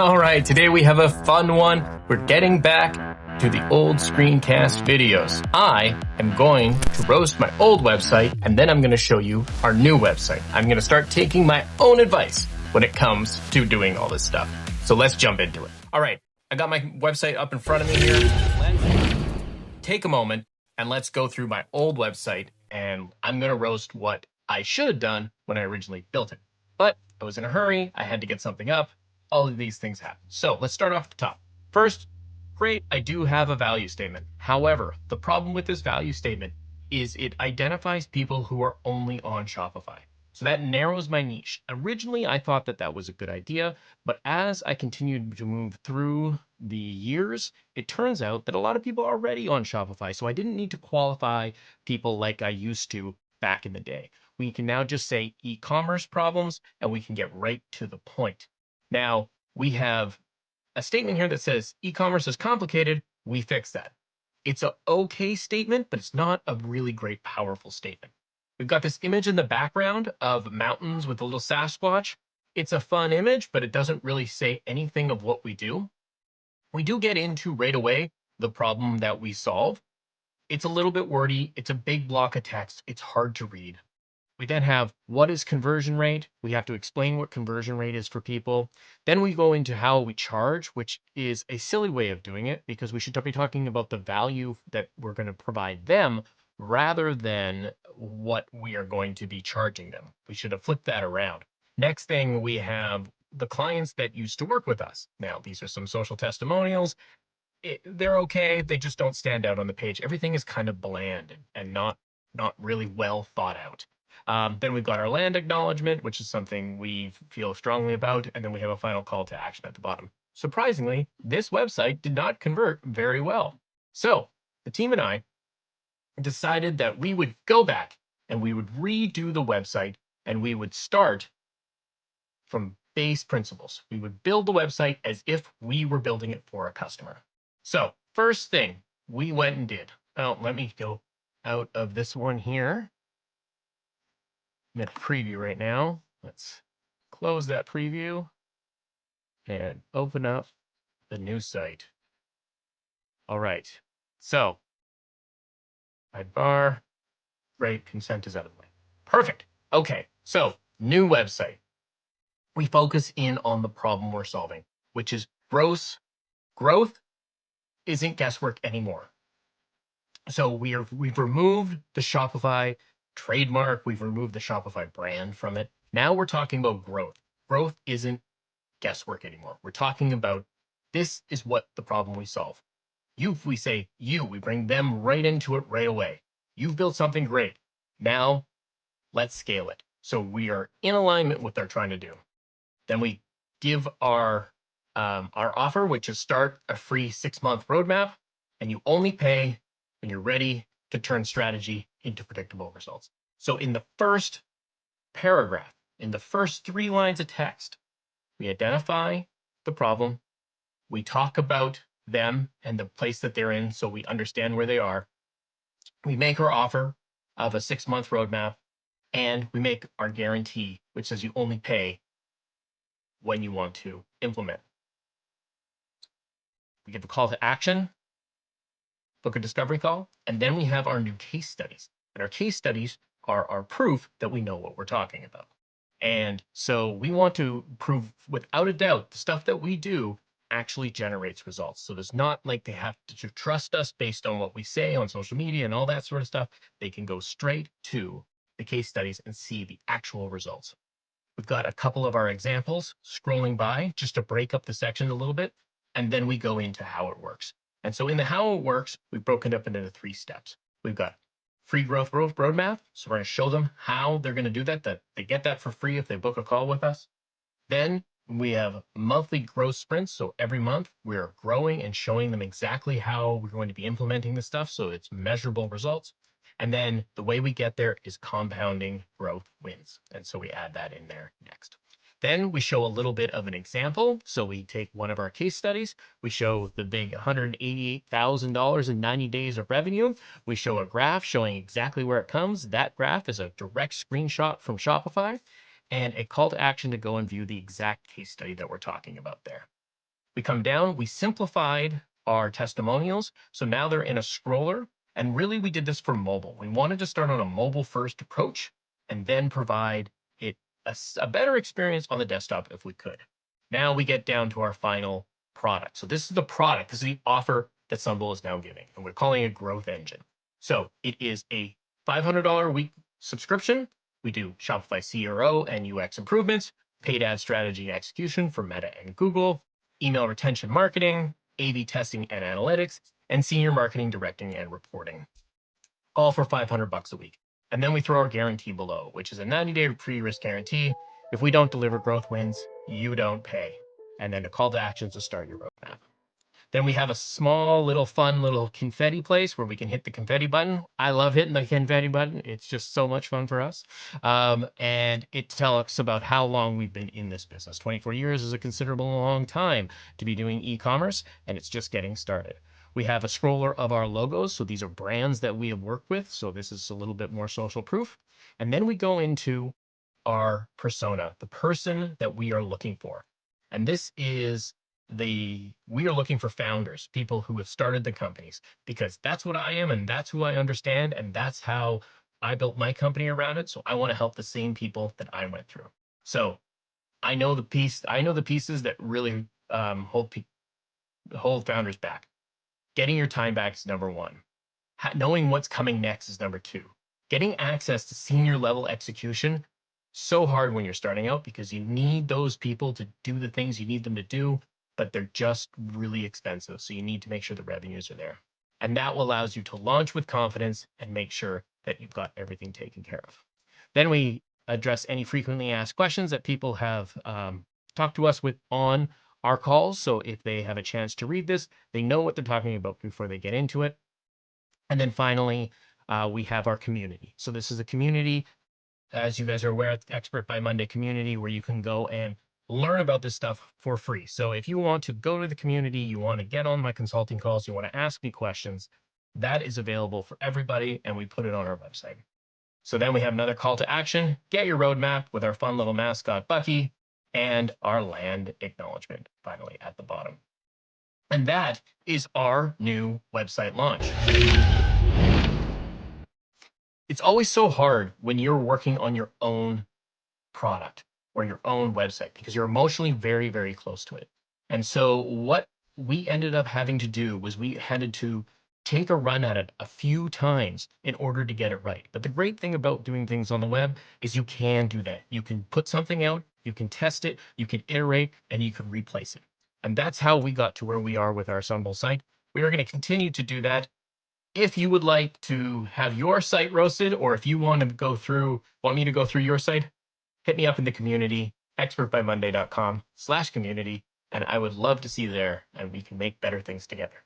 All right, today we have a fun one. We're getting back to the old screencast videos. I am going to roast my old website, and then I'm going to show you our new website. I'm going to start taking my own advice when it comes to doing all this stuff. So let's jump into it. All right, I got my website up in front of me here. Let's take a moment and let's go through my old website, and I'm going to roast what I should have done when I originally built it. But I was in a hurry. I had to get something up. All of these things happen. So let's start off at the top. First, great, I do have a value statement. However, the problem with this value statement is it identifies people who are only on Shopify. So that narrows my niche. Originally, I thought that that was a good idea, but as I continued to move through the years, it turns out that a lot of people are already on Shopify. So I didn't need to qualify people like I used to back in the day. We can now just say e-commerce problems, and we can get right to the point. Now, we have a statement here that says e-commerce is complicated. We fix that. It's an okay statement, but it's not a really great, powerful statement. We've got this image in the background of mountains with a little Sasquatch. It's a fun image, but it doesn't really say anything of what we do. We do get into right away the problem that we solve. It's a little bit wordy. It's a big block of text. It's hard to read. We then have what is conversion rate? We have to explain what conversion rate is for people. Then we go into how we charge, which is a silly way of doing it because we should be talking about the value that we're going to provide them rather than what we are going to be charging them. We should have flipped that around. Next thing, we have the clients that used to work with us. Now, these are some social testimonials. They're okay. They just don't stand out on the page. Everything is kind of bland and not really well thought out. Then we've got our land acknowledgement, which is something we feel strongly about. And then we have a final call to action at the bottom. Surprisingly, this website did not convert very well. So the team and I decided that we would go back and we would redo the website and we would start from base principles. We would build the website as if we were building it for a customer. So first thing we went and did. Oh, let me go out of this one here. I'm in a preview right now. Let's close that preview and open up the new site. All right. So, sidebar, great, consent is out of the way. Perfect. Okay. So, new website. We focus in on the problem we're solving, which is growth isn't guesswork anymore. So we've removed the Shopify trademark. We've removed the Shopify brand from it. Now we're talking about growth. Growth isn't guesswork anymore. We're talking about this is what the problem we solve. We say we bring them right into it right away. You've built something great. Now let's scale it. So we are in alignment with what they're trying to do. Then we give our offer, which is start a free 6-month roadmap, and you only pay when you're ready to turn strategy into predictable results. So in the first paragraph, in the first 3 lines of text, we identify the problem, we talk about them and the place that they're in so we understand where they are, we make our offer of a 6-month roadmap, and we make our guarantee, which says you only pay when you want to implement. We give a call to action, book a discovery call, and then we have our new case studies. And our case studies are our proof that we know what we're talking about. And so we want to prove without a doubt the stuff that we do actually generates results. So it's not like they have to trust us based on what we say on social media and all that sort of stuff. They can go straight to the case studies and see the actual results. We've got a couple of our examples scrolling by just to break up the section a little bit, and then we go into how it works. And so in the how it works, we've broken it up into 3 steps. We've got free growth roadmap. So we're going to show them how they're going to do that they get that for free if they book a call with us. Then we have monthly growth sprints. So every month we're growing and showing them exactly how we're going to be implementing this stuff. So it's measurable results. And then the way we get there is compounding growth wins. And so we add that in there next. Then we show a little bit of an example. So we take one of our case studies. We show the big $188,000 in 90 days of revenue. We show a graph showing exactly where it comes. That graph is a direct screenshot from Shopify and a call to action to go and view the exact case study that we're talking about there. We come down, we simplified our testimonials. So now they're in a scroller. And really, we did this for mobile. We wanted to start on a mobile first approach and then provide it a better experience on the desktop if we could. Now we get down to our final product. So this is the product. This is the offer that Sunbull is now giving, and we're calling it Growth Engine. So it is a $500 a week subscription. We do Shopify CRO and UX improvements, paid ad strategy and execution for Meta and Google, email retention marketing, A/B testing and analytics, and senior marketing directing and reporting, all for $500 a week. And then we throw our guarantee below, which is a 90-day pre-risk guarantee. If we don't deliver growth wins, you don't pay. And then a call to action to start your roadmap. Then we have a small little fun little confetti place where we can hit the confetti button. I love hitting the confetti button. It's just so much fun for us. And it tells us about how long we've been in this business. 24 years is a considerable long time to be doing e-commerce, and it's just getting started. We have a scroller of our logos. So these are brands that we have worked with. So this is a little bit more social proof. And then we go into our persona, the person that we are looking for. And this is we are looking for founders, people who have started the companies, because that's what I am and that's who I understand. And that's how I built my company around it. So I want to help the same people that I went through. So I know the pieces that really hold founders back. Getting your time back is number one. Knowing what's coming next is number two. Getting access to senior level execution, so hard when you're starting out because you need those people to do the things you need them to do, but they're just really expensive. So you need to make sure the revenues are there. And that allows you to launch with confidence and make sure that you've got everything taken care of. Then we address any frequently asked questions that people have talked to us with on our calls. So if they have a chance to read this, they know what they're talking about before they get into it. And then finally, we have our community. So this is a community, as you guys are aware, Expert by Monday community, where you can go and learn about this stuff for free. So if you want to go to the community, you want to get on my consulting calls, you want to ask me questions, that is available for everybody, and we put it on our website. So then we have another call to action. Get your roadmap with our fun little mascot, Bucky, and our land acknowledgement finally at the bottom. And that is our new website launch. It's always so hard when you're working on your own product or your own website because you're emotionally very, very close to it. And so what we ended up having to do was we had to take a run at it a few times in order to get it right. But the great thing about doing things on the web is you can do that. You can put something out, you can test it, you can iterate, and you can replace it. And that's how we got to where we are with our Sunbull site. We are going to continue to do that. If you would like to have your site roasted, or if you want me to go through your site, hit me up in the community, expertbymonday.com/community, and I would love to see you there, and we can make better things together.